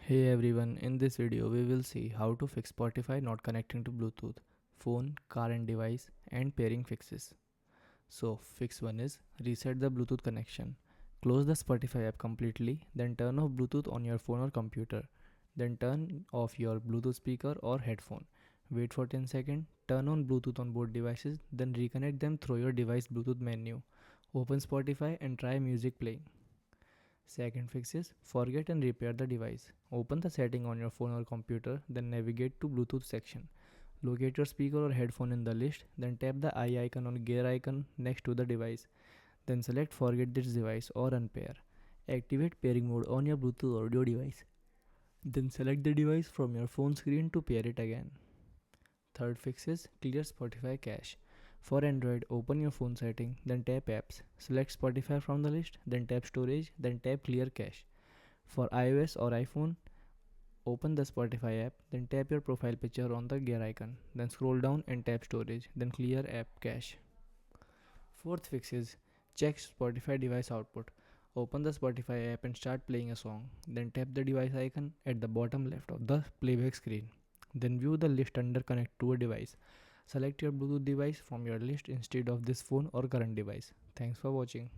Hey everyone, in this video we will see how to fix Spotify not connecting to Bluetooth, phone, car and device and pairing fixes. So fix 1 is reset the Bluetooth connection. Close the Spotify app completely, then turn off Bluetooth on your phone or computer. Then turn off your Bluetooth speaker or headphone. Wait for 10 seconds, turn on Bluetooth on both devices, then reconnect them through your device Bluetooth menu. Open Spotify and try music playing. Second fix is forget and repair the device. Open the setting on your phone or computer, then navigate to Bluetooth section. Locate your speaker or headphone in the list, then tap the eye icon or gear icon next to the device. Then select forget this device or unpair. Activate pairing mode on your Bluetooth audio device. Then select the device from your phone screen to pair it again. Third fix is clear Spotify cache. For Android, open your phone setting, then tap apps. Select Spotify from the list, then tap storage, then tap clear cache. For iOS or iPhone, open the Spotify app, then tap your profile picture on the gear icon. Then scroll down and tap storage, then clear app cache. Fourth fix is check Spotify device output. Open the Spotify app and start playing a song. Then tap the device icon at the bottom left of the playback screen. Then view the list under connect to a device. Select your Bluetooth device from your list instead of this phone or current device. Thanks for watching.